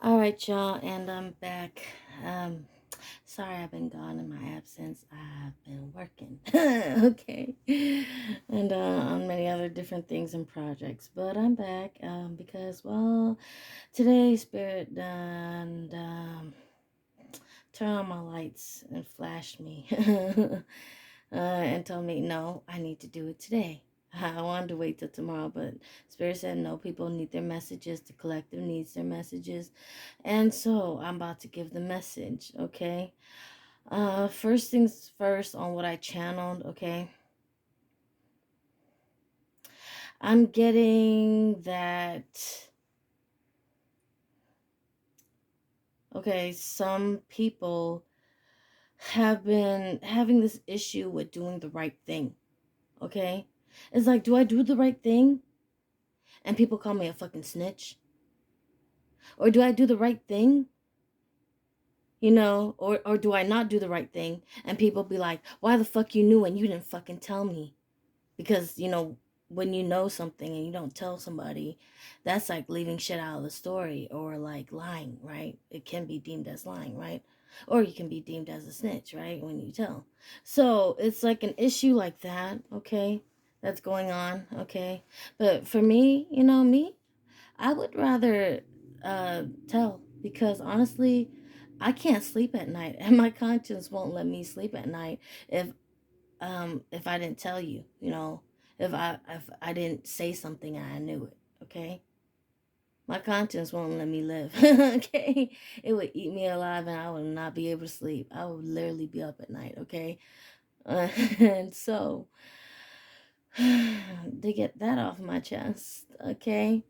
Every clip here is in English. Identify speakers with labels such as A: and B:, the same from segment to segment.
A: All right, y'all, and I'm back. Um, Sorry I've been gone in my absence. I've been working, okay, and on many other different things and projects. But I'm back because, well, today Spirit done turned on my lights and flashed me, and told me, no, I need to do it today. I wanted to wait till tomorrow, but Spirit said no, people need their messages. The collective needs their messages. And so I'm about to give the message, okay? First things first on what I channeled, okay? I'm getting that, okay, some people have been having this issue with doing the right thing, okay? It's like, do I do the right thing? And people call me a fucking snitch? Or do I do the right thing? Or do I not do the right thing? And people be like, why the fuck you knew and you didn't fucking tell me? Because, when you know something and you don't tell somebody, that's like leaving shit out of the story or like lying, right? It can be deemed as lying, right? Or you can be deemed as a snitch, right? When you tell. So it's like an issue like that, okay? That's going on, okay? But for me, I would rather tell because honestly, I can't sleep at night and my conscience won't let me sleep at night if I didn't tell you, if I didn't say something and I knew it, okay? My conscience won't let me live, okay? It would eat me alive and I would not be able to sleep. I would literally be up at night, okay? And so, to get that off my chest, okay?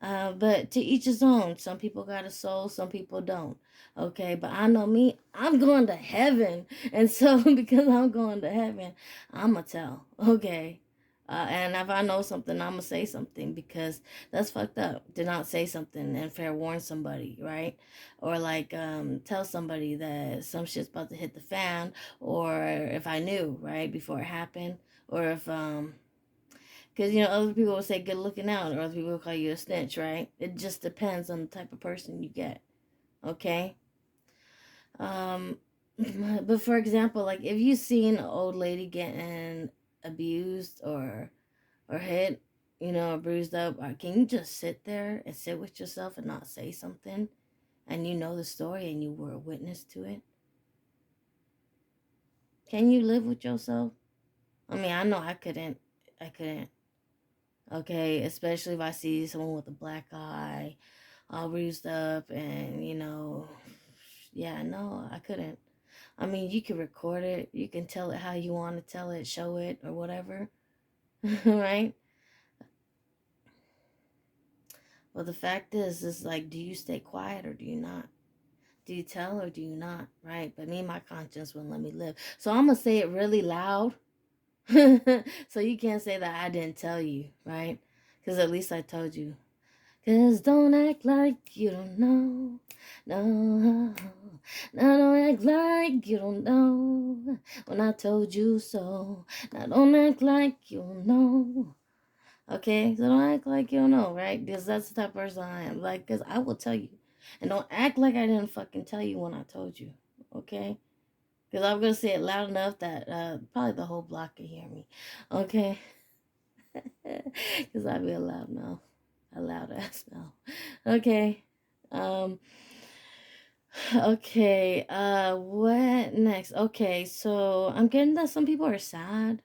A: But to each his own. Some people got a soul, some people don't. Okay, but I know me, I'm going to heaven. And so, because I'm going to heaven, I'm going to tell. Okay. And if I know something, I'm going to say something because that's fucked up to not say something and fair warn somebody, right? Or like tell somebody that some shit's about to hit the fan, or if I knew, right, before it happened, or if because, other people will say good looking out, or other people will call you a snitch, right? It just depends on the type of person you get, okay? Um, but for example, like if you see an old lady getting abused or hit, or bruised up, or can you just sit there and sit with yourself and not say something? And you know the story and you were a witness to it? Can you live with yourself? I mean, I know I couldn't. I couldn't. Okay, especially if I see someone with a black eye all bruised up and yeah, no, I couldn't. I mean, you can record it, you can tell it how you want to tell it, show it or whatever. Right? Well, the fact is like, do you stay quiet or do you not? Do you tell or do you not? Right? But me, my conscience wouldn't let me live, so I'm gonna say it really loud. So you can't say that I didn't tell you, right? Because at least I told you. 'Cause don't act like you don't know. No. Now don't act like you don't know when I told you so. Now don't act like you don't know. Okay? So don't act like you don't know, right? Because that's the type of person I am. Like, because I will tell you. And don't act like I didn't fucking tell you when I told you. Okay? Because I'm going to say it loud enough that probably the whole block can hear me. Okay? Because I be a loud mouth. A loud ass mouth. Okay. Um. Okay. What next? Okay. So I'm getting that some people are sad.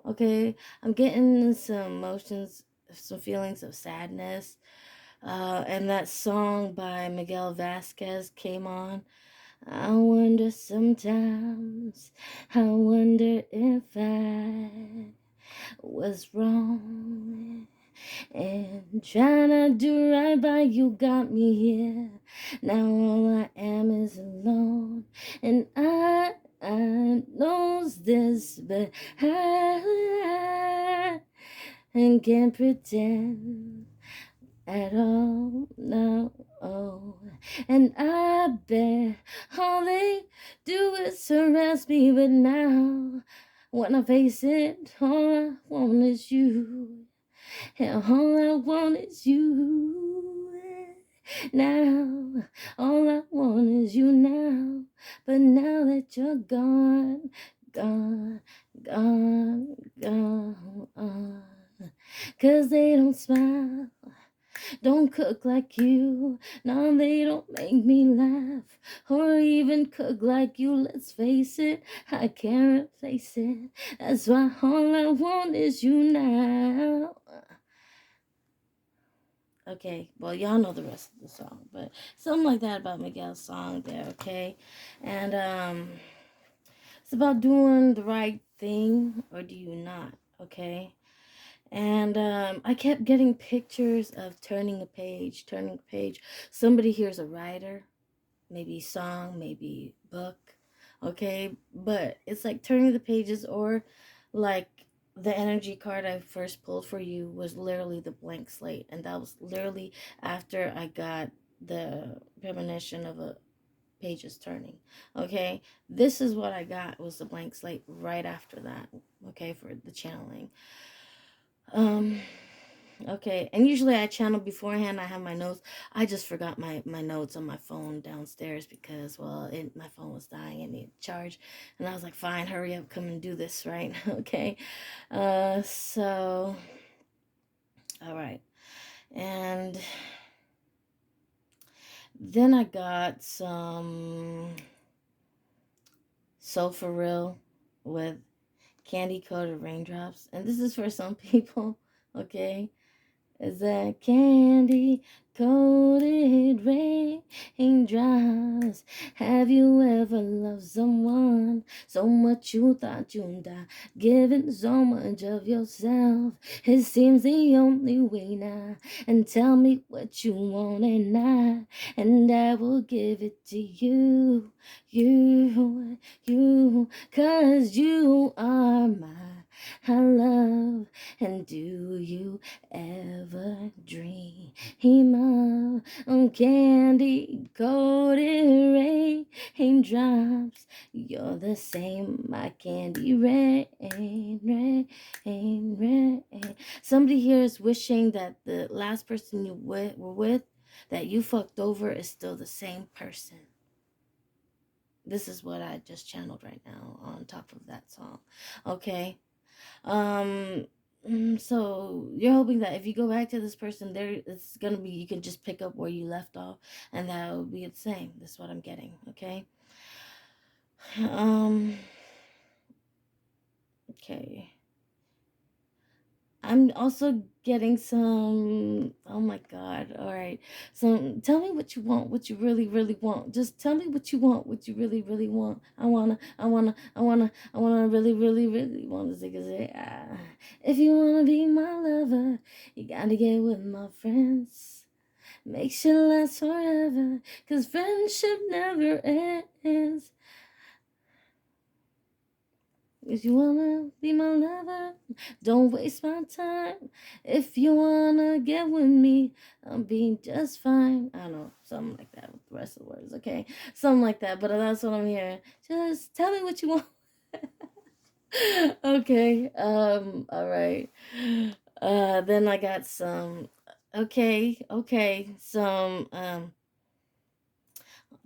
A: Okay. I'm getting some emotions, some feelings of sadness. And that song by Miguel Vasquez came on. I wonder sometimes. I wonder if I was wrong. And trying to do right by you got me here. Now all I am is alone. And I knows this, but I can't pretend at all. No. Oh, and I bet all they do is harass me, but now when I face it, all I want is you. And all I want is you. Now, all I want is you now. But now that you're gone, gone, gone, gone. 'Cause they don't smile, don't cook like you. No, they don't make me laugh or even cook like you. Let's face it, I can't replace it. That's why all I want is you now. Okay, well, y'all know the rest of the song, but something like that about Miguel's song there, okay? And it's about doing the right thing, or do you not, okay? And I kept getting pictures of turning a page, turning a page. Somebody here's a writer, maybe song, maybe book, okay? But it's like turning the pages, or like the energy card I first pulled for you was literally the blank slate. And that was literally after I got the premonition of a pages turning, okay? This is what I got, was the blank slate right after that, okay, for the channeling. Okay, and usually I channel beforehand. I have my notes. I just forgot my notes on my phone downstairs because, well, my phone was dying. It needed charge, and I was like, fine, hurry up, come and do this, right? Okay, so, all right, and then I got some So For Real with candy coated raindrops, and this is for some people, okay? Is that candy coated raindrops? Have you ever loved someone so much you thought you'd die, giving so much of yourself? It seems the only way now. And tell me what you want, and I will give it to you, you, 'cause you are my love. And do you ever dream of candy coated raindrops? You're the same, my candy rain. Somebody here is wishing that the last person you were with, that you fucked over, is still the same person. This is what I just channeled right now on top of that song, okay? So you're hoping that if you go back to this person, there it's gonna be, you can just pick up where you left off, and that will be the same. That's what I'm getting, okay? Okay. I'm also getting some, oh my God, all right. So tell me what you want, what you really, really want. Just tell me what you want, what you really, really want. I wanna really, really, really wanna say, if you wanna be my lover, you gotta get with my friends. Make sure it lasts forever, 'cause friendship never ends. If you wanna be my lover, don't waste my time. If you wanna get with me, I'll be just fine. I don't know, something like that with the rest of the words, okay? Something like that, but that's what I'm hearing. Just tell me what you want. Okay, all right. Then I got some, okay, some,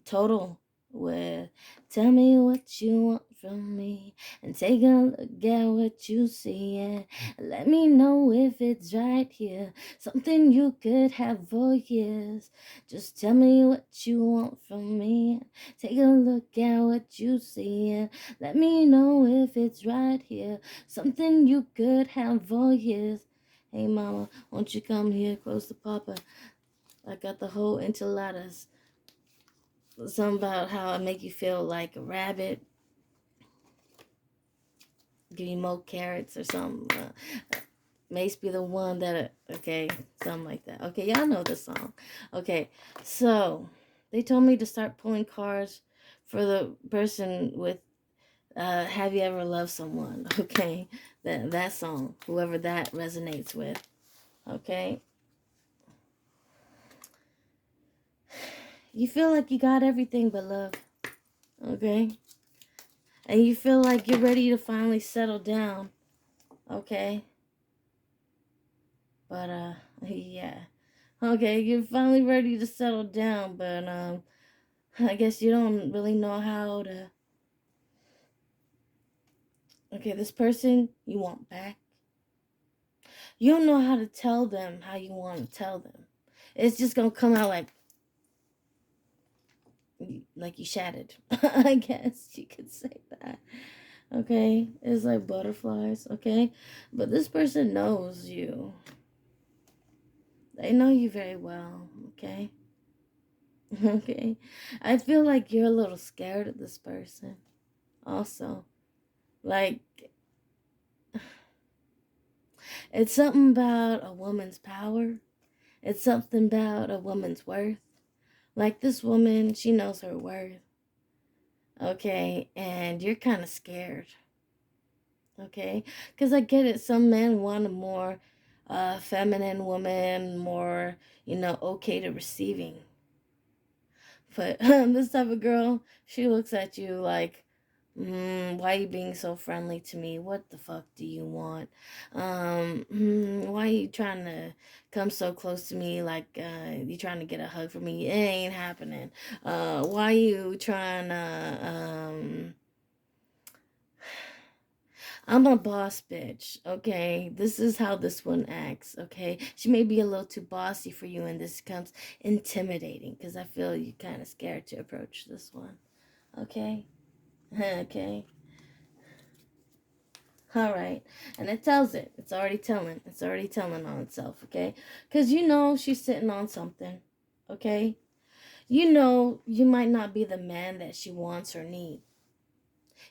A: Total with tell me what you want from me, and take a look at what you see, and let me know if it's right here, something you could have for years. Just tell me what you want from me, take a look at what you see, and let me know if it's right here, something you could have for years. Hey mama, won't you come here close to papa? I got the whole enchiladas. Something about how I make you feel like a rabbit, give you more carrots or something. Mace be the one that, okay, something like that. Okay, y'all know this song. Okay, so they told me to start pulling cards for the person with have you ever loved someone? Okay, that song, whoever that resonates with. Okay, you feel like you got everything but love. Okay, and you feel like you're ready to finally settle down. Okay, but yeah, Okay, you're finally ready to settle down, but I guess you don't really know how to. Okay, this person you want back, you don't know how to tell them how you want to tell them. It's just gonna come out like you shattered. I guess you could say that. Okay, it's like butterflies. Okay, but this person knows you. They know you very well. Okay. Okay. I feel like you're a little scared of this person. Also, like it's something about a woman's power. It's something about a woman's worth. Like this woman, she knows her worth. Okay, and you're kind of scared. Okay, because I get it. Some men want a more feminine woman, more, okay to receiving. But this type of girl, she looks at you like, why are you being so friendly to me? What the fuck do you want? Why are you trying to come so close to me like you trying to get a hug from me? It ain't happening. Why you trying to I'm a boss bitch, okay? This is how this one acts, okay? She may be a little too bossy for you, and this becomes intimidating because I feel you kind of scared to approach this one, okay? Okay. All right. And it tells it. It's already telling. It's already telling on itself, okay? Because she's sitting on something, okay? You might not be the man that she wants or need.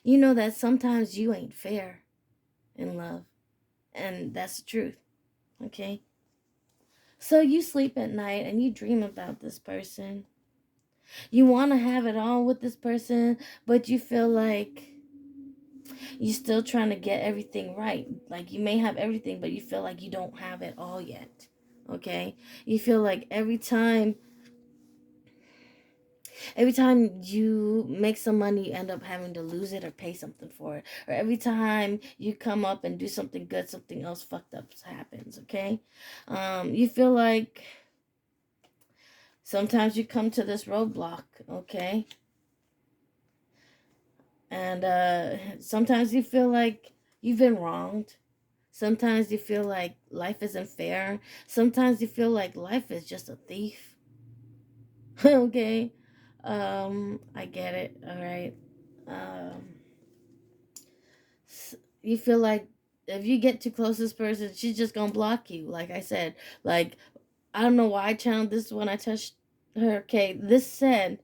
A: You know that sometimes you ain't fair in love. And that's the truth, okay? So you sleep at night and you dream about this person. You want to have it all with this person, but you feel like you're still trying to get everything right. Like you may have everything, but you feel like you don't have it all yet. Okay? You feel like every time you make some money, you end up having to lose it or pay something for it. Or every time you come up and do something good, something else fucked up happens, okay? You feel like sometimes you come to this roadblock, okay? And sometimes you feel like you've been wronged. Sometimes you feel like life isn't fair. Sometimes you feel like life is just a thief. Okay? I get it, alright? Um, you feel like if you get too close to this person, she's just gonna block you. Like I said, like, I don't know why I channeled this when I touched her. Okay, this said,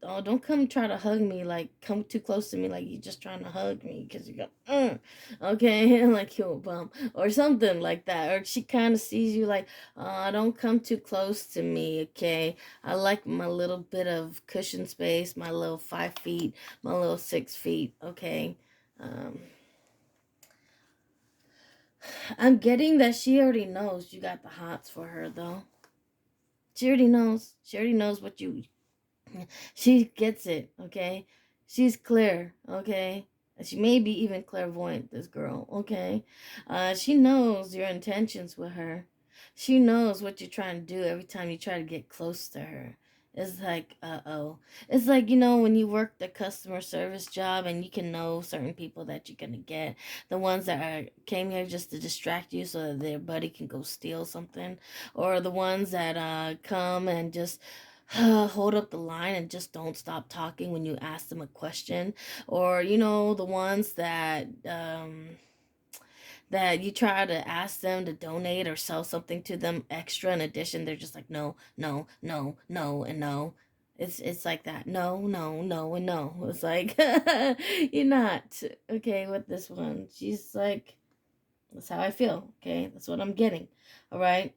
A: oh, don't come try to hug me, like, come too close to me, like, you're just trying to hug me, because you go, okay, like, you're a bum, or something like that, or she kind of sees you like, don't come too close to me, okay, I like my little bit of cushion space, my little 5 feet, my little 6 feet, okay, um, I'm getting that she already knows you got the hots for her, though. She already knows what you. She gets it, okay? She's clear, okay? She may be even clairvoyant, this girl, okay? She knows your intentions with her. She knows what you're trying to do every time you try to get close to her. It's like, uh-oh. It's like, when you work the customer service job and you can know certain people that you're going to get. The ones that came here just to distract you so that their buddy can go steal something. Or the ones that come and just hold up the line and just don't stop talking when you ask them a question, or the ones that you try to ask them to donate or sell something to them extra in addition, they're just like no, no, no, no, and no. It's like that, no, no, no, and no. It's like you're not okay with this one. She's like, that's how I feel, okay, that's what I'm getting. All right.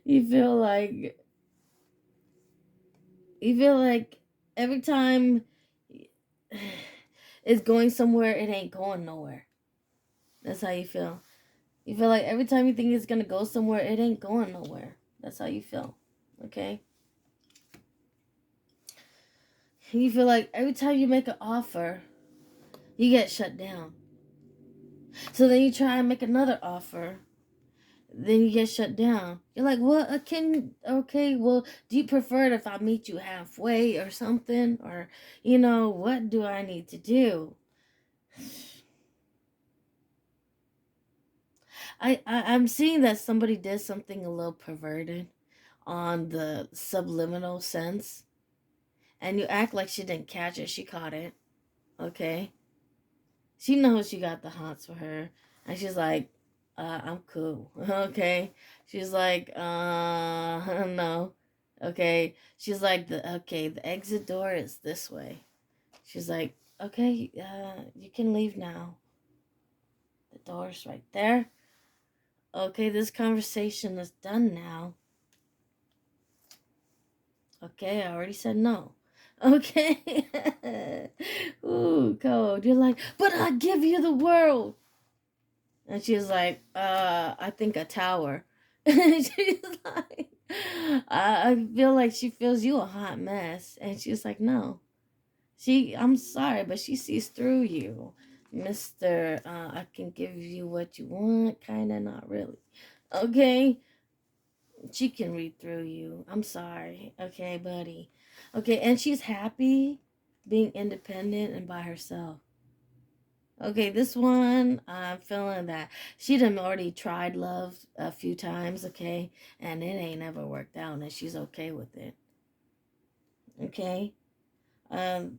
A: you feel like You feel like every time it's going somewhere, it ain't going nowhere. That's how you feel. You feel like every time you think it's gonna go somewhere, it ain't going nowhere. That's how you feel. Okay? You feel like every time you make an offer, you get shut down. So then you try and make another offer, then you get shut down. You're like, what? Okay, well, do you prefer it if I meet you halfway or something? Or, what do I need to do? I'm seeing that somebody did something a little perverted on the subliminal sense, and you act like she didn't catch it. She caught it. Okay, she knows you got the hots for her, and she's like, I'm cool. Okay, she's like, no. Okay, she's like, the exit door is this way. She's like, okay, you can leave now. The door's right there. Okay, this conversation is done now. Okay, I already said no. Okay. Ooh, cold. You're like, but I give you the world. And she's like, I think a tower. And she's like, I feel like she feels you a hot mess. And she's like, no. I'm sorry, but she sees through you. Mr. I can give you what you want, kinda, not really. Okay? She can read through you. I'm sorry. Okay, buddy. Okay, and she's happy being independent and by herself. Okay, this one, I'm feeling that she done already tried love a few times, okay, and it ain't ever worked out, and she's okay with it. Okay, um,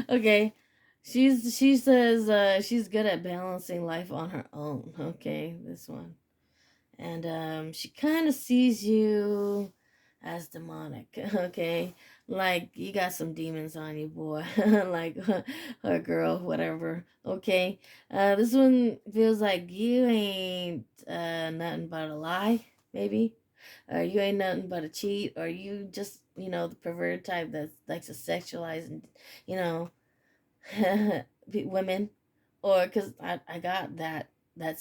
A: okay, she says she's good at balancing life on her own. Okay, this one. And she kind of sees you as demonic. Okay, like you got some demons on you, boy. Like or girl, whatever. Okay, this one feels like you ain't nothing but a lie, maybe. Or you ain't nothing but a cheat, or you just the pervert type that likes to sexualize and you know women, or because I got that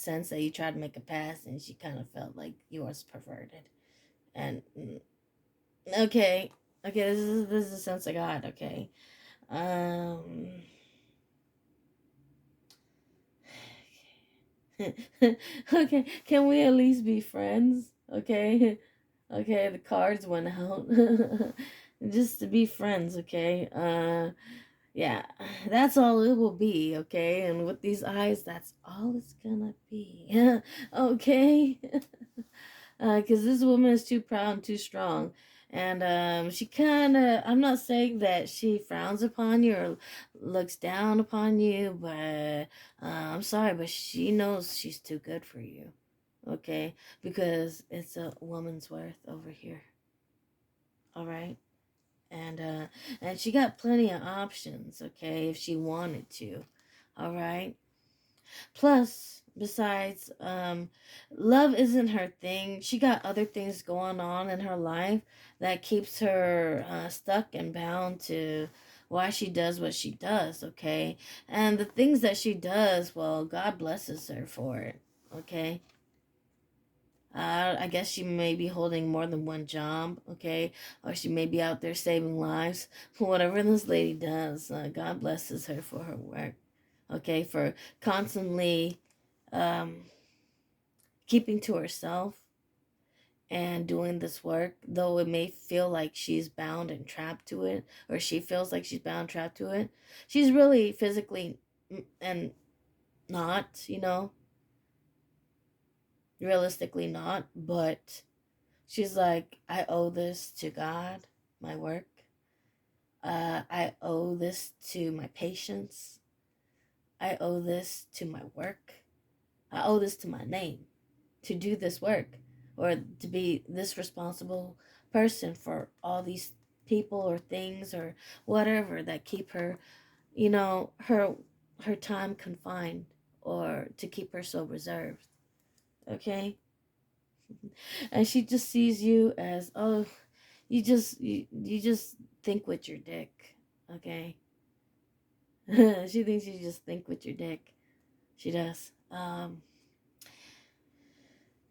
A: sense that you tried to make a pass and she kind of felt like yours perverted. And okay, okay, this is the sense I got. Okay, um, okay, can we at least be friends? Okay, okay, the cards went out. Just to be friends. Okay, yeah, that's all it will be. Okay, and with these eyes, that's all it's gonna be. Okay. Because this woman is too proud and too strong. And she kind of, I'm not saying that she frowns upon you or looks down upon you, but I'm sorry, but she knows she's too good for you. Okay? Because it's a woman's worth over here. All right? And and she got plenty of options, okay, if she wanted to. All right? Plus, besides, love isn't her thing. She got other things going on in her life that keeps her stuck and bound to why she does what she does, okay? And the things that she does, well, God blesses her for it, okay? I guess she may be holding more than one job, okay? Or she may be out there saving lives. Whatever this lady does, God blesses her for her work, okay? For constantly um, keeping to herself and doing this work, though it may feel like she's bound and trapped to it, or she feels like she's bound, trapped to it. She's really physically and not, realistically not, but she's like, I owe this to God, my work. I owe this to my patience. I owe this to my work. I owe this to my name to do this work or to be this responsible person for all these people or things or whatever that keep her, her time confined or to keep her so reserved. Okay? And she just sees you as, oh, you just think with your dick. Okay? She thinks you just think with your dick. She does.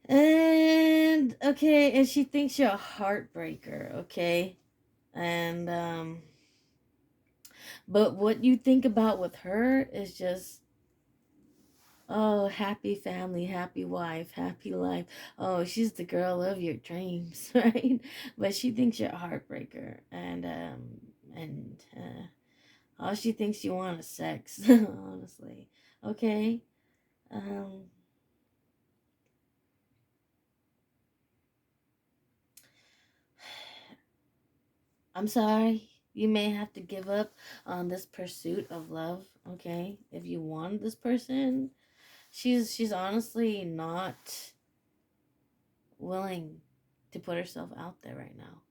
A: And okay, and she thinks you're a heartbreaker, okay? And but what you think about with her is just Oh, happy family, happy wife, happy life. Oh, she's the girl of your dreams, right? But she thinks you're a heartbreaker, and all she thinks you want is sex, honestly. Okay. Um, I'm sorry. You may have to give up on this pursuit of love, okay? If you want this person, she's honestly not willing to put herself out there right now.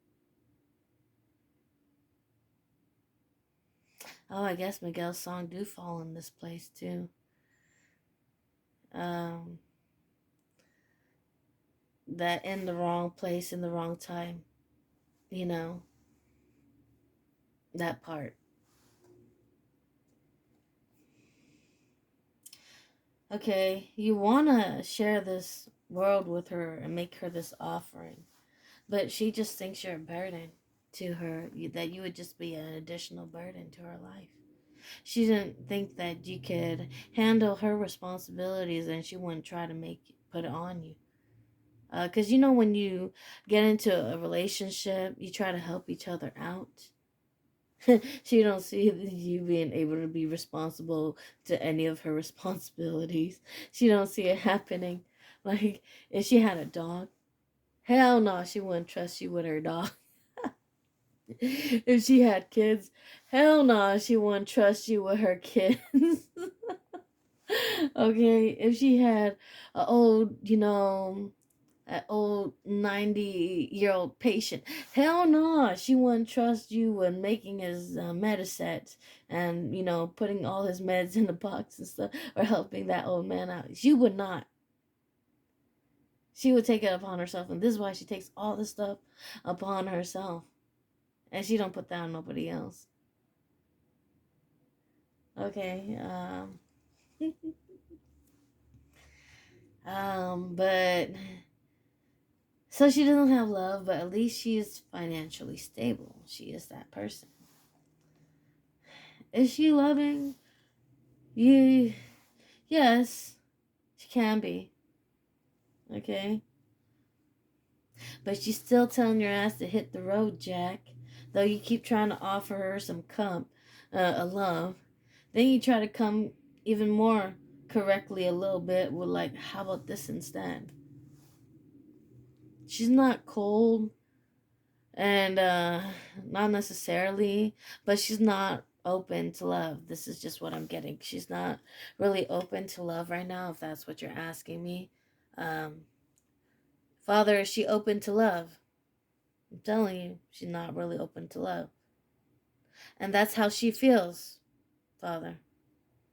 A: Oh, I guess Miguel's song do fall in this place too. Um, that in the wrong place in the wrong time. You know that part. Okay, you wanna share this world with her and make her this offering, but she just thinks you're a burden to her. That you would just be an additional burden to her life. She didn't think that you could handle her responsibilities, and she wouldn't try to make put it on you. Because you know, when you get into a relationship, you try to help each other out. She don't see you being able to be responsible to any of her responsibilities. She don't see it happening. Like, if she had a dog, hell no, she wouldn't trust you with her dog. If she had kids, hell no, she wouldn't trust you with her kids. Okay, if she had a old, an old 90-year-old patient. Hell no, she wouldn't trust you with making his medicines and, putting all his meds in the box and stuff or helping that old man out. She would not. She would take it upon herself, and this is why she takes all this stuff upon herself. And she don't put that on nobody else. Okay, but so she doesn't have love, but at least she is financially stable. She is that person. Is she loving? You, yes, she can be. Okay, but she's still telling your ass to hit the road, Jack. Though you keep trying to offer her some a love. Then you try to come even more correctly a little bit with like, how about this instead? She's not cold and not necessarily, but she's not open to love. This is just what I'm getting. She's not really open to love right now, if that's what you're asking me. Um, Father, is she open to love? I'm telling you, she's not really open to love. And that's how she feels, Father.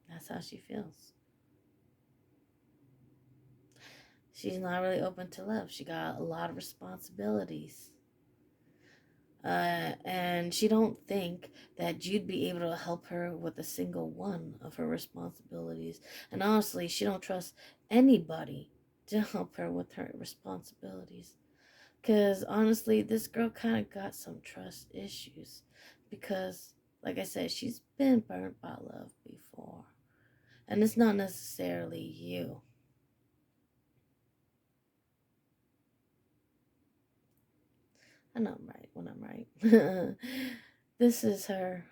A: That's how she feels. She's not really open to love. She got a lot of responsibilities. And she don't think that you'd be able to help her with a single one of her responsibilities. And honestly, she don't trust anybody to help her with her responsibilities. Because honestly, this girl kind of got some trust issues. Because, like I said, she's been burnt by love before. And it's not necessarily you. I know I'm right when I'm right. This is her.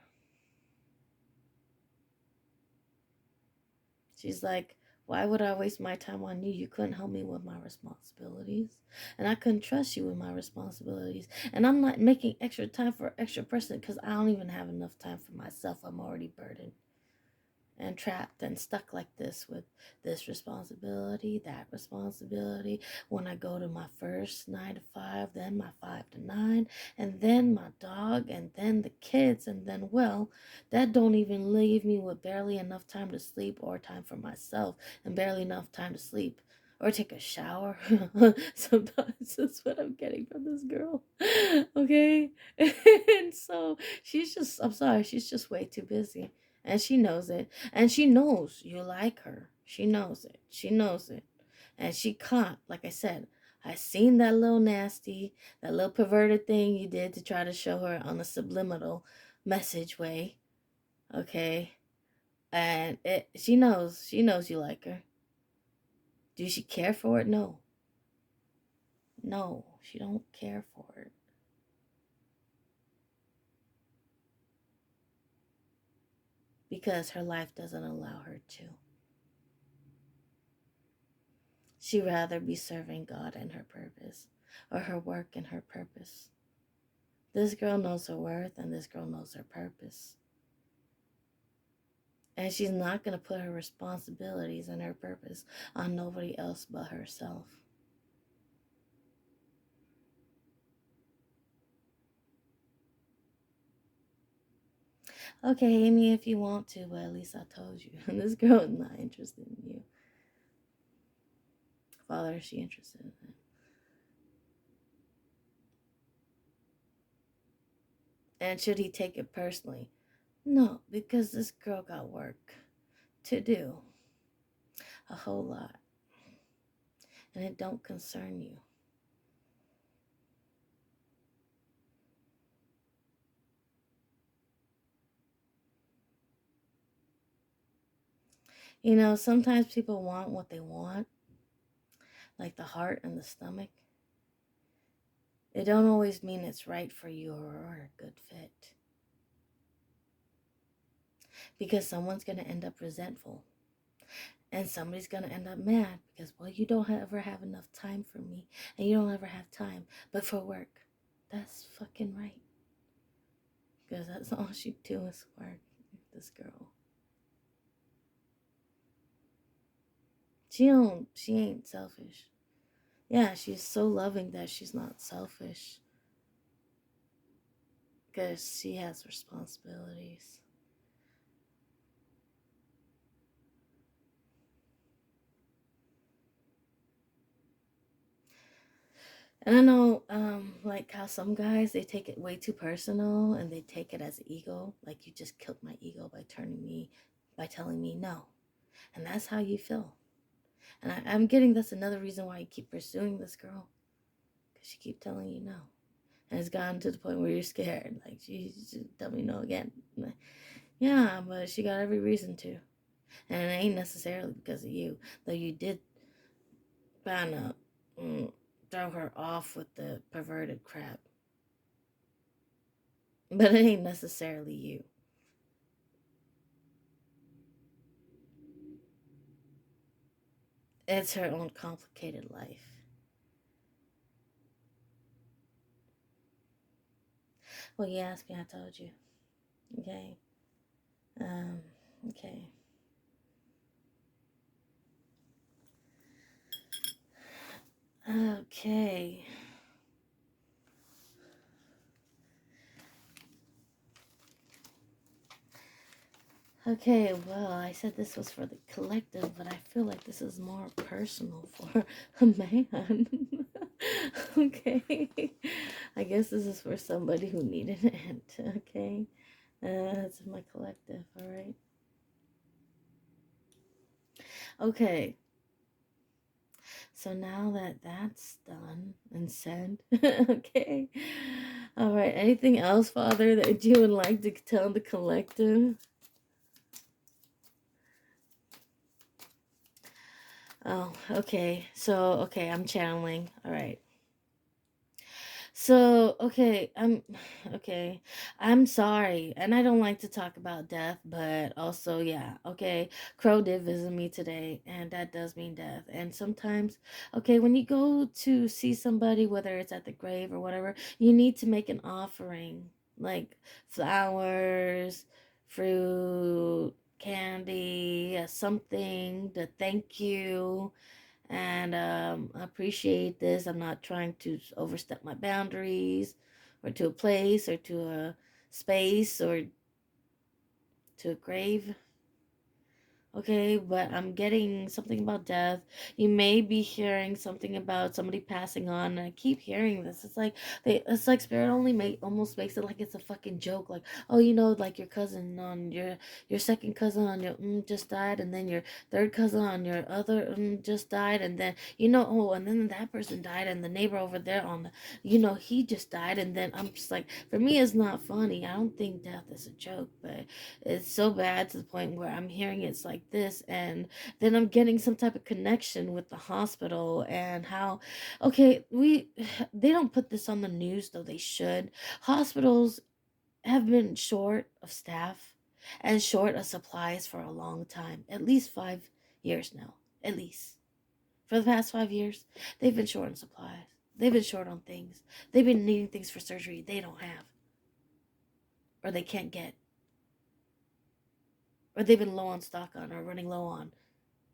A: She's like, why would I waste my time on you? You couldn't help me with my responsibilities. And I couldn't trust you with my responsibilities. And I'm not making extra time for an extra person because I don't even have enough time for myself. I'm already burdened and trapped and stuck like this with this responsibility, that responsibility. When I go to my first 9 to 5, then my 5 to 9, and then my dog, and then the kids, and then, well, that don't even leave me with barely enough time to sleep or time for myself, and barely enough time to sleep or take a shower. Sometimes that's what I'm getting from this girl. Okay. And so I'm sorry, she's just way too busy. And she knows it. And she knows you like her. She knows it. She knows it. And she caught, like I said, I seen that little nasty, that little perverted thing you did to try to show her on a subliminal message way. Okay. And she knows you like her. Do she care for it? No. No, she don't care for it. Because her life doesn't allow her to. She'd rather be serving God and her purpose, or her work and her purpose. This girl knows her worth, and this girl knows her purpose. And she's not going to put her responsibilities and her purpose on nobody else but herself. Okay, Amy, if you want to, but at least I told you. This girl is not interested in you. Father, is she interested in it? And should he take it personally? No, because this girl got work to do. A whole lot. And it don't concern you. You know, sometimes people want what they want, like the heart and the stomach. It don't always mean it's right for you or a good fit. Because someone's going to end up resentful. And somebody's going to end up mad because, well, you don't ever have enough time for me. And you don't ever have time but for work. That's fucking right. Because that's all she do is work, this girl. She ain't selfish. Yeah, she's so loving that she's not selfish. Because she has responsibilities. And I know, like how some guys, they take it way too personal and they take it as ego. Like, you just killed my ego by telling me no. And that's how you feel. And I'm getting that's another reason why you keep pursuing this girl. Because she keep telling you no. And it's gotten to the point where you're scared. Like, she tell me no again. Yeah, but she got every reason to. And it ain't necessarily because of you. Though you did kind of throw her off with the perverted crap. But it ain't necessarily you. It's her own complicated life. Well, you asked me, I told you. Okay. Okay. Okay. Okay, well, I said this was for the collective, but I feel like this is more personal for a man. Okay. I guess this is for somebody who needed it. Okay. That's my collective, alright? Okay. So now that that's done and said, okay. Alright, anything else, Father, that you would like to tell the collective? Oh, okay. So, okay, I'm channeling. All right. So, okay. I'm sorry. And I don't like to talk about death, but also, yeah, okay. Crow did visit me today, and that does mean death. And sometimes, okay, when you go to see somebody, whether it's at the grave or whatever, you need to make an offering, like flowers, fruit, candy, something to thank you and I appreciate this. I'm not trying to overstep my boundaries or to a place or to a space or to a grave. Okay, but I'm getting something about death. You may be hearing something about somebody passing on, and I keep hearing this. It's like spirit only almost makes it like it's a fucking joke. Like, oh, like your cousin on your second cousin on your just died, and then your third cousin on your other just died, and then oh, and then that person died, and the neighbor over there on the he just died, and then I'm just like, for me, it's not funny. I don't think death is a joke, but it's so bad to the point where I'm hearing it's like like this, and then I'm getting some type of connection with the hospital and how, okay, they don't put this on the news, though they should. Hospitals have been short of staff and short of supplies for a long time, at least 5 years now, at least. For the past 5 years, they've been short on supplies. They've been short on things. They've been needing things for surgery they don't have, or they can't get, or they've been low on stock on, or running low on.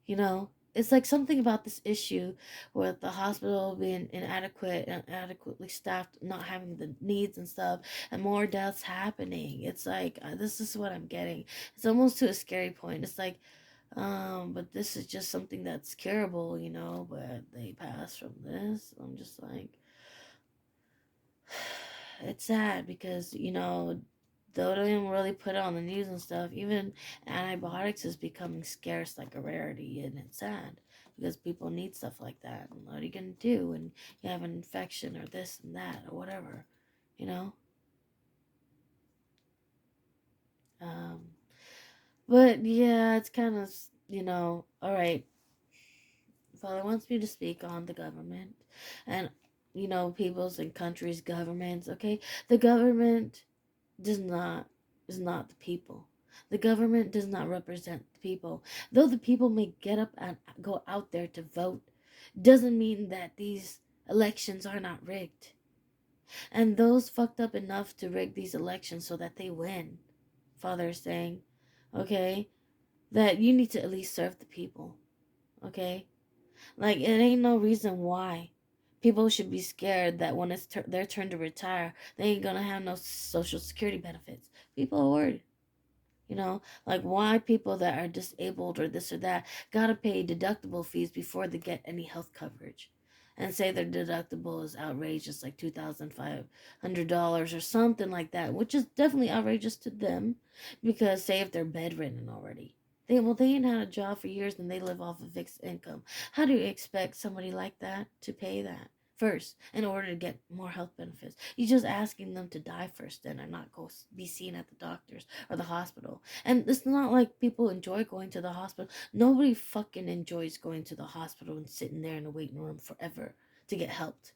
A: You know, it's like something about this issue with the hospital being inadequate and adequately staffed, not having the needs and stuff, and more deaths happening. It's like, this is what I'm getting. It's almost to a scary point. It's like, but this is just something that's curable, but they pass from this. I'm just like, it's sad because, though they don't really put it on the news and stuff, even antibiotics is becoming scarce like a rarity, and it's sad because people need stuff like that. And what are you gonna do when you have an infection or this and that or whatever, you know? Um, but yeah, it's kind of, all right. Father wants me to speak on the government and, people's and countries' governments, okay? The government does not is not the people. The government does not represent the people. Though the people may get up and go out there to vote, doesn't mean that these elections are not rigged. And those fucked up enough to rig these elections so that they win, Father is saying, okay, that you need to at least serve the people, okay? Like, it ain't no reason why people should be scared that when it's their turn to retire, they ain't gonna have no social security benefits. People are worried. Like, why people that are disabled or this or that gotta pay deductible fees before they get any health coverage, and say their deductible is outrageous, like $2,500 or something like that, which is definitely outrageous to them, because say if they're bedridden already, they ain't had a job for years and they live off of fixed income. How do you expect somebody like that to pay that first in order to get more health benefits? You're just asking them to die first then, and not go be seen at the doctors or the hospital. And it's not like people enjoy going to the hospital. Nobody fucking enjoys going to the hospital and sitting there in a waiting room forever to get helped.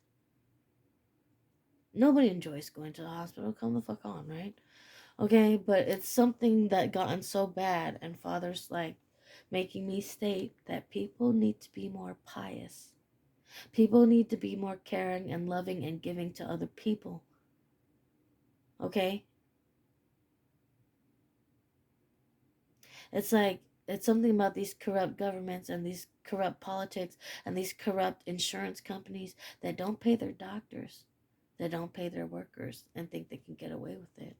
A: Nobody enjoys going to the hospital. Come the fuck on, right? Okay, but it's something that gotten so bad, and Father's like making me state that people need to be more pious. People need to be more caring and loving and giving to other people. Okay? It's like, it's something about these corrupt governments and these corrupt politics and these corrupt insurance companies that don't pay their doctors, that don't pay their workers, and think they can get away with it.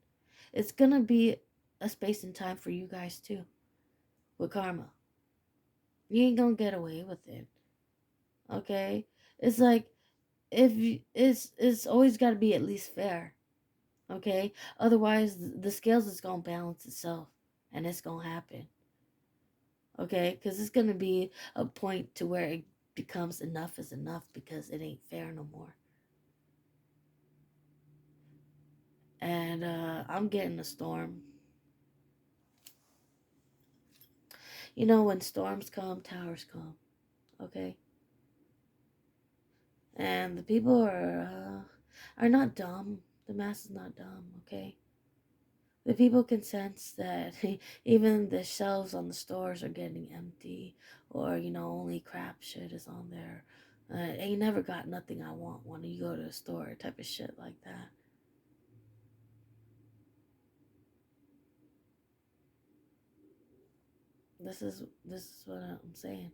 A: It's gonna be a space and time for you guys too, with karma. You ain't gonna get away with it. Okay? It's like, if you, it's always got to be at least fair. Okay? Otherwise, the scales is gonna balance itself, and it's gonna happen. Okay, because it's gonna be a point to where it becomes enough is enough, because it ain't fair no more. And I'm getting a storm. When storms come, towers come. Okay, and the people are not dumb. The mass is not dumb. Okay, the people can sense that even the shelves on the stores are getting empty, or only crap shit is on there. Ain't never got nothing I want when you go to a store, type of shit like that. This is what I'm saying.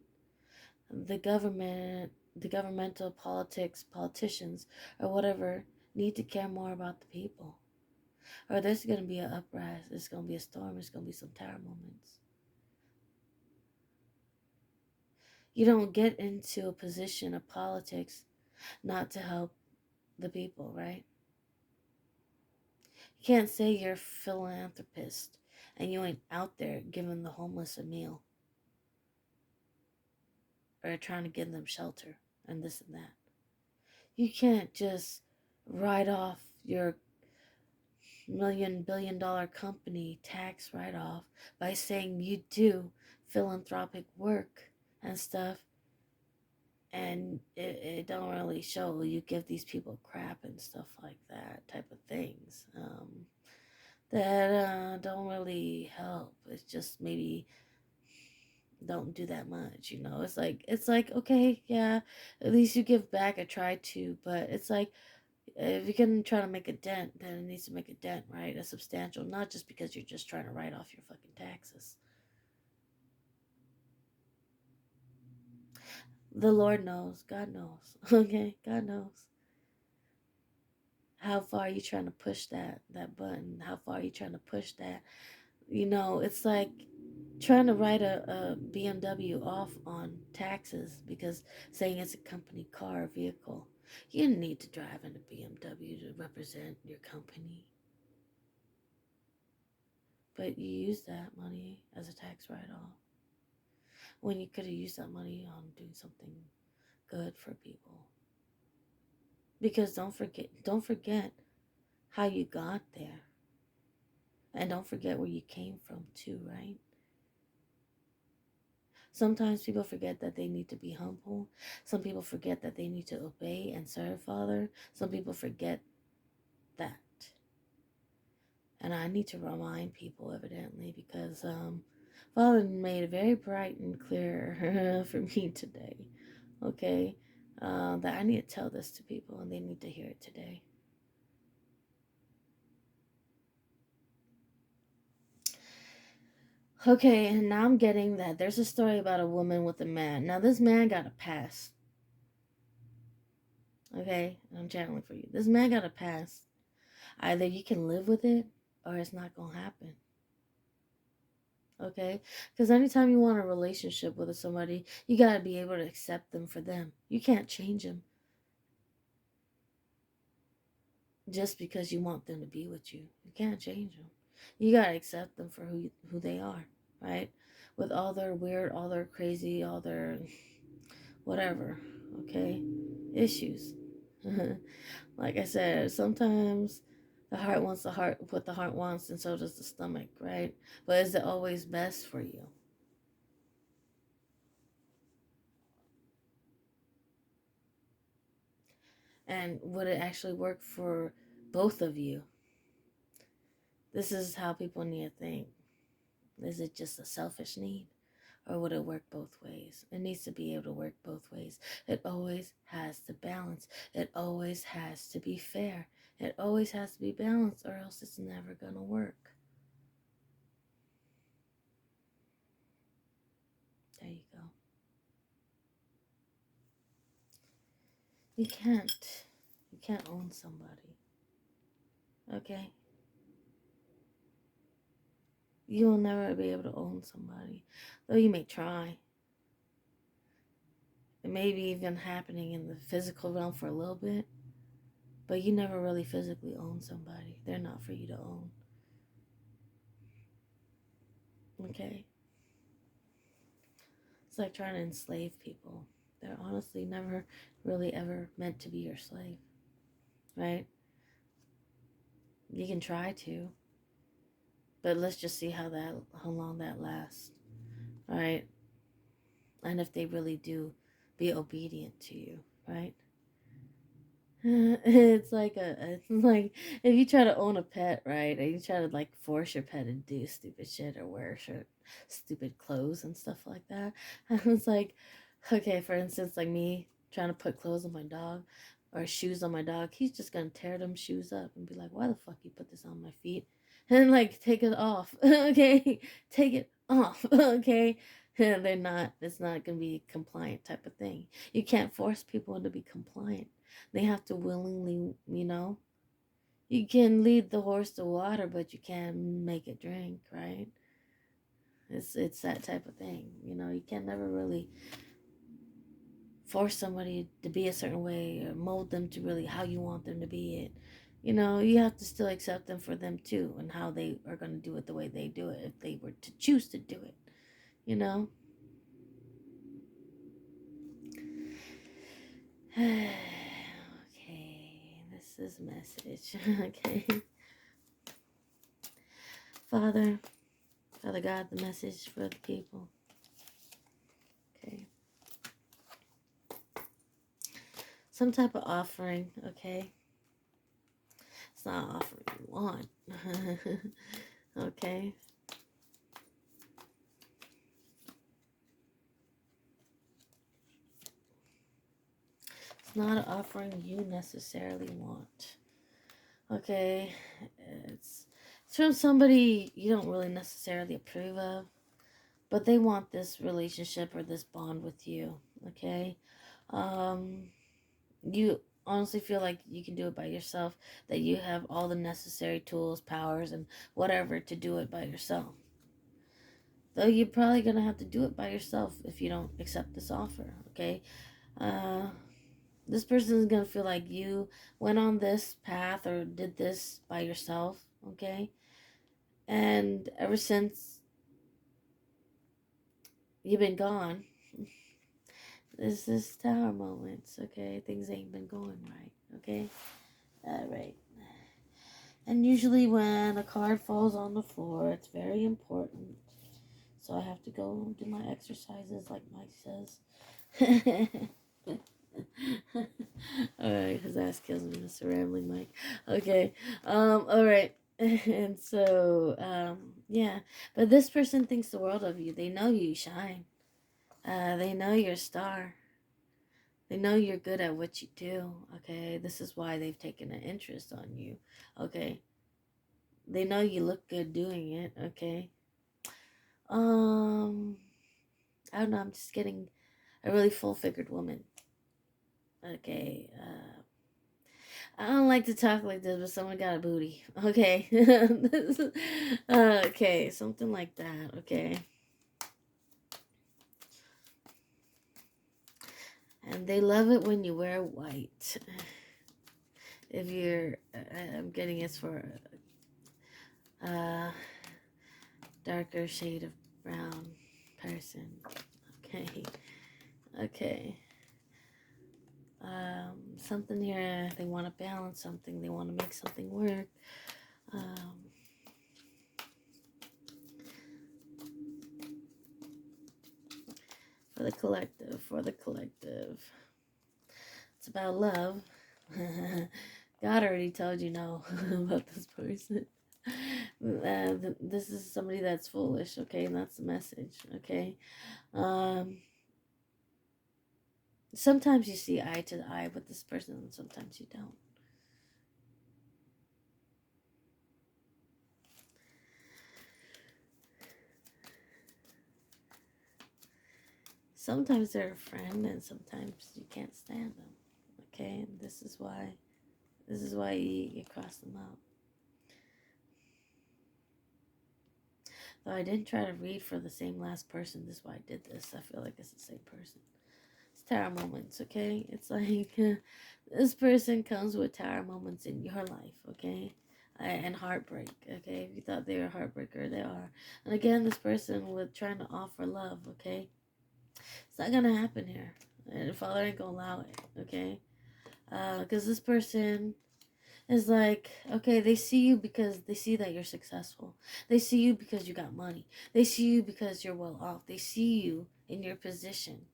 A: The governmental politicians, or whatever, need to care more about the people. Or there's gonna be an uprise. There's gonna be a storm. There's gonna be some tower moments. You don't get into a position of politics not to help the people, right? You can't say you're a philanthropist and you ain't out there giving the homeless a meal, or trying to give them shelter and this and that. You can't just write off your $1 billion company tax write off by saying you do philanthropic work and stuff, and it don't really show. You give these people crap and stuff like that type of things, that don't really help. It's just maybe don't do that much, it's like okay, yeah, at least you give back. I try to, but it's like, if you're gonna try to make a dent, then it needs to make a dent, right? A substantial, not just because you're just trying to write off your fucking taxes. The Lord knows, God knows. Okay, God knows how far you trying to push that button, how far you trying to push that. It's like trying to write a BMW off on taxes because saying it's a company car or vehicle. You need to drive in a BMW to represent your company, but you use that money as a tax write-off when you could have used that money on doing something good for people. Because don't forget how you got there, and don't forget where you came from too, right? Sometimes people forget that they need to be humble. Some people forget that they need to obey and serve Father. Some people forget that. And I need to remind people, evidently, because Father made it very bright and clear for me today. Okay? That I need to tell this to people, and they need to hear it today. Okay, and now I'm getting that there's a story about a woman with a man. Now, this man got a pass. Okay? I'm channeling for you. This man got a pass. Either you can live with it, or it's not going to happen. Okay? Because anytime you want a relationship with somebody, you got to be able to accept them for them. You can't change them just because you want them to be with you. You can't change them. You got to accept them for who they are, right? With all their weird, all their crazy, all their whatever, okay? Issues. Like I said, sometimes the heart wants the heart what the heart wants, and so does the stomach, right? But is it always best for you? And would it actually work for both of you? This is how people need to think. Is it just a selfish need? Or would it work both ways? It needs to be able to work both ways. It always has to balance. It always has to be fair. It always has to be balanced, or else it's never going to work. There you go. You can't. You can't own somebody. Okay? You will never be able to own somebody. Though you may try. It may be even happening in the physical realm for a little bit. But you never really physically own somebody. They're not for you to own. Okay? It's like trying to enslave people. They're honestly never really ever meant to be your slave. Right? You can try to. But let's just see how long that lasts. Right? And if they really do be obedient to you, right? It's like if you try to own a pet, right, and you try to like force your pet to do stupid shit or wear stupid clothes and stuff like that. And it's like, okay, for instance, like me trying to put clothes on my dog or shoes on my dog, he's just gonna tear them shoes up and be like, "Why the fuck you put this on my feet?" And like take it off, okay, take it off, okay. They're not. It's not gonna be a compliant type of thing. You can't force people to be compliant. They have to willingly. You can lead the horse to water, but you can't make it drink, right? It's that type of thing. You can never really force somebody to be a certain way or mold them to really how you want them to be it. You have to still accept them for them too and how they are going to do it the way they do it if they were to choose to do it, you know? Okay, this is message. Okay. Father God, the message for the people. some type of offering, okay? It's not an offering you want. Okay? It's not an offering you necessarily want. Okay? It's from somebody you don't really necessarily approve of, but they want this relationship or this bond with you, okay? Um, you honestly feel like you can do it by yourself, that you have all the necessary tools, powers, and whatever to do it by yourself. Though you're probably going to have to do it by yourself if you don't accept this offer, okay? Uh, this person is going to feel like you went on this path or did this by yourself, okay? And ever since you've been gone, this is tower moments, okay? Things ain't been going right, okay? All right. And usually when a card falls on the floor, it's very important. So I have to go do my exercises like Mike says. Alright, his ass kills me, Mr. Rambling Mike. Okay. Alright. And so, yeah. But this person thinks the world of you. They know you shine. They know you're a star. They know you're good at what you do, okay? This is why they've taken an interest on you, okay? They know you look good doing it, okay? I don't know, I'm just getting a really full-figured woman, okay? I don't like to talk like this, but someone got a booty, okay? Okay, something like that, okay? And they love it when you wear white. If you're, I'm getting it's for darker shade of brown person. Okay. Okay. Something here, they want to balance something. They want to make something work. For the collective. For the collective. It's about love. God already told you no about this person. This is somebody that's foolish, okay? And that's the message, okay? Sometimes you see eye to eye with this person, and sometimes you don't. Sometimes they're a friend, and sometimes you can't stand them, okay? And this is why you cross them out. Though I didn't try to read for the same last person, this is why I did this. I feel like it's the same person. It's tower moments, okay? It's like this person comes with tower moments in your life, okay? And heartbreak, okay? If you thought they were a heartbreaker, they are. And again, this person with trying to offer love, okay? It's not gonna happen here. And the Father ain't gonna allow it, okay? Because this person is like, okay, they see you because they see that you're successful. They see you because you got money. They see you because you're well off. They see you in your position,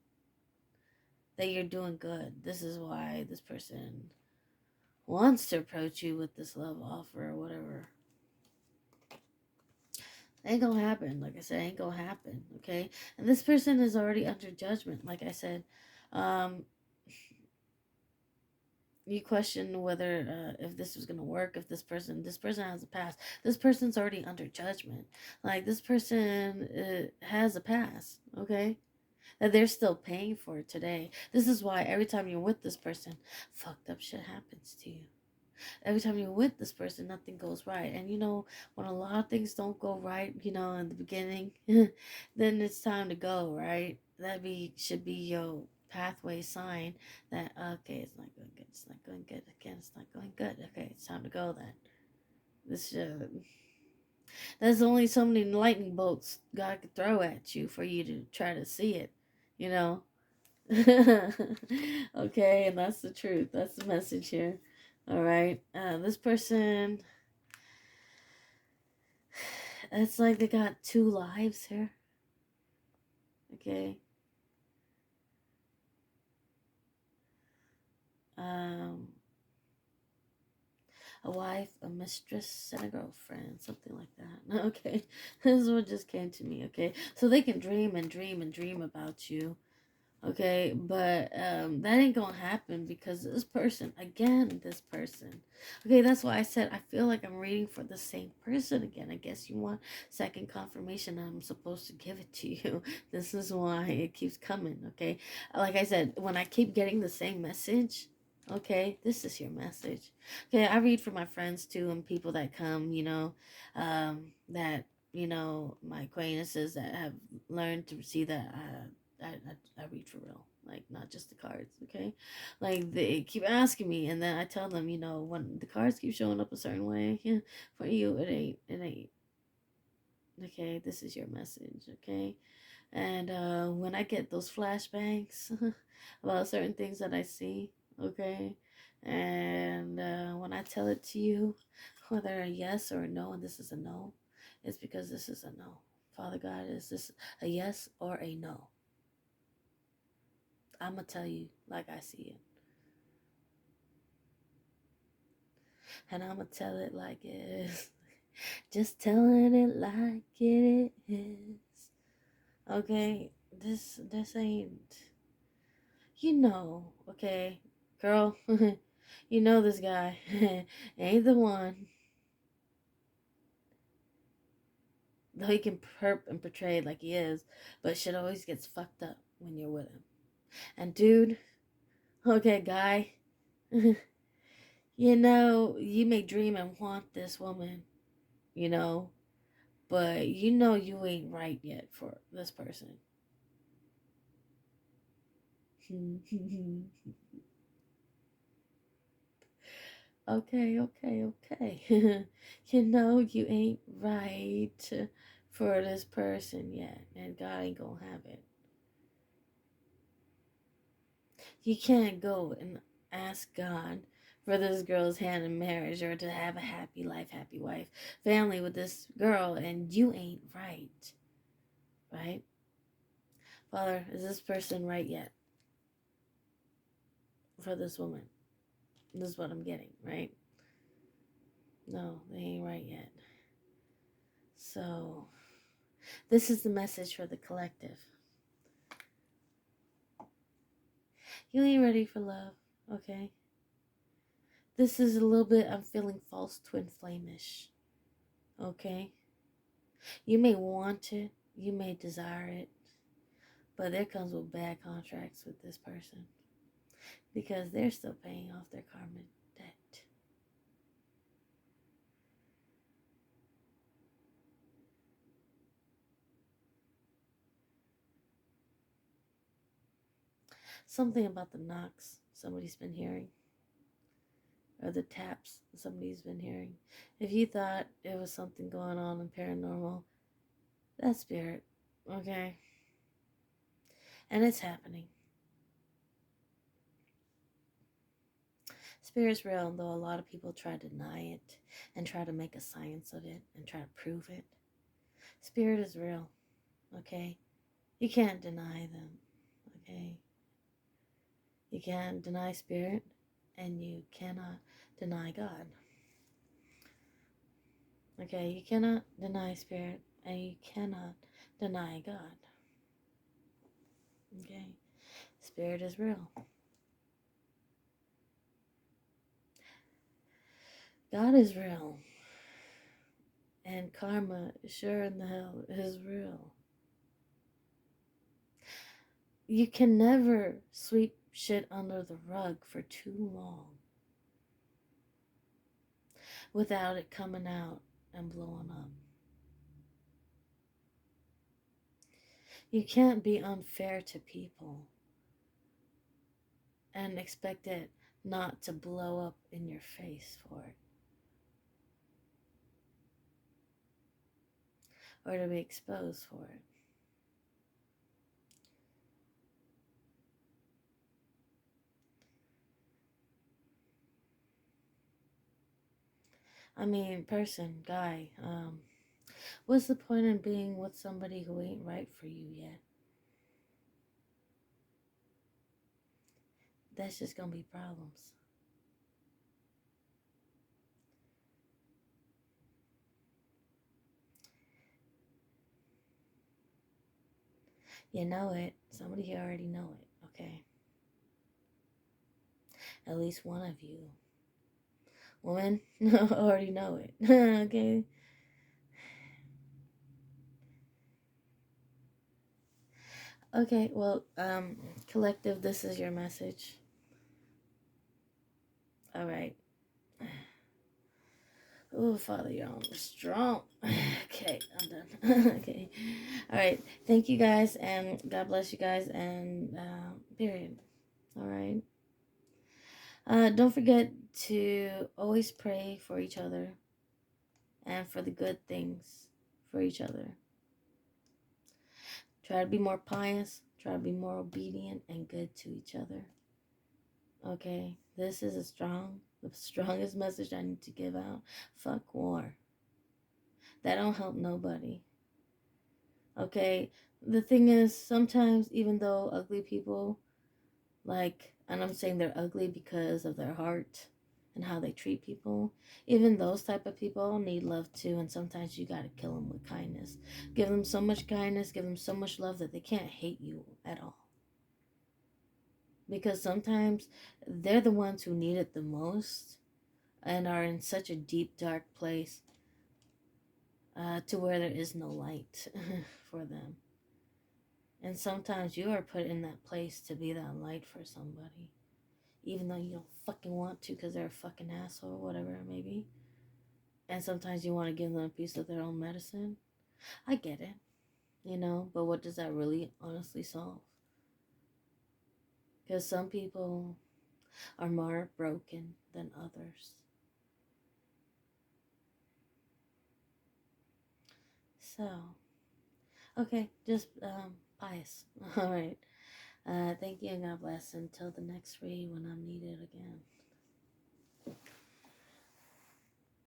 A: that you're doing good. This is why this person wants to approach you with this love offer or whatever. Ain't gonna happen. Like I said, ain't gonna happen, okay? And this person is already under judgment. Like I said, you question whether if this was gonna work, if this person has a past. This person's already under judgment. Like, this person has a past, okay, that they're still paying for today. This is why every time you're with this person, fucked up shit happens to you. Every time you're with this person, nothing goes right. And you know, when a lot of things don't go right, you know, in the beginning, then it's time to go, right? Should be your pathway sign that, okay, it's not going good, it's not going good, again, it's not going good, okay, it's time to go then. There's only so many lightning bolts God could throw at you for you to try to see it, you know. Okay, and that's the truth. That's the message here. All right. This person, it's like they got two lives here. Okay. um, a wife, a mistress, and a girlfriend, something like that. Okay, this is what just came to me. Okay, so they can dream and dream and dream about you. Okay, but that ain't gonna happen because this person, again, this person. Okay, that's why I said I feel like I'm reading for the same person again. I guess you want second confirmation. I'm supposed to give it to you. This is why it keeps coming. Okay, like I said, when I keep getting the same message, okay, this is your message. Okay, I read for my friends too and people that come, that my acquaintances that have learned to see that. I read for real, like not just the cards, okay? Like they keep asking me, and then I tell them, when the cards keep showing up a certain way, yeah, for you, it ain't. Okay, this is your message, okay? And when I get those flashbacks about certain things that I see, okay, and when I tell it to you, whether a yes or a no, and this is a no, it's because this is a no. Father God, is this a yes or a no? I'm going to tell you like I see it. And I'm going to tell it like it is. Just telling it like it is. Okay? This ain't... okay? Girl, this guy ain't the one. Though he can perp and portray like he is, but shit always gets fucked up when you're with him. And dude, okay, guy, you may dream and want this woman, you know, but you ain't right yet for this person. Okay. You ain't right for this person yet, and God ain't gonna have it. You can't go and ask God for this girl's hand in marriage or to have a happy life, happy wife, family with this girl, and you ain't right. Right? Father, is this person right yet for this woman? This is what I'm getting, right? No, they ain't right yet. So, this is the message for the collective. You ain't ready for love, okay? This is a little bit, I'm feeling false twin flame-ish, okay? You may want it, you may desire it, but there comes with bad contracts with this person because they're still paying off their karmic debt. Something about the knocks somebody's been hearing, or the taps somebody's been hearing. If you thought it was something going on in paranormal, that's spirit, okay? And it's happening. Spirit's real, though a lot of people try to deny it and try to make a science of it and try to prove it. Spirit is real, okay? You can't deny them, okay? You can't deny spirit, and you cannot deny God. Okay, you cannot deny spirit, and you cannot deny God. Okay, spirit is real. God is real. And karma, sure in the hell, is real. You can never sweep shit under the rug for too long without it coming out and blowing up. You can't be unfair to people and expect it not to blow up in your face for it. Or to be exposed for it. I mean, person, guy, what's the point in being with somebody who ain't right for you yet? that's just gonna be problems. You know it. Somebody here already know it, okay? At least one of you. Woman, already know it, okay? Okay, well, collective, this is your message. All right. Oh, Father, you're on strong. Okay, I'm done. Okay. All right. Thank you guys, and God bless you guys, and period. All right. Don't forget to always pray for each other and for the good things for each other. Try to be more pious, try to be more obedient and good to each other. Okay, this is the strongest message I need to give out. Fuck war. That don't help nobody. Okay, the thing is, sometimes even though ugly people, like, and I'm saying they're ugly because of their heart and how they treat people, even those type of people need love too, and sometimes you gotta kill them with kindness. Give them so much kindness, give them so much love that they can't hate you at all. Because sometimes they're the ones who need it the most and are in such a deep dark place, to where there is no light for them. And sometimes you are put in that place to be that light for somebody, even though you don't fucking want to because they're a fucking asshole or whatever it may be. And sometimes you want to give them a piece of their own medicine. I get it, but what does that really honestly solve? Because some people are more broken than others. So, okay, just pious. All right. Thank you and God bless. Until the next read when I'm needed again.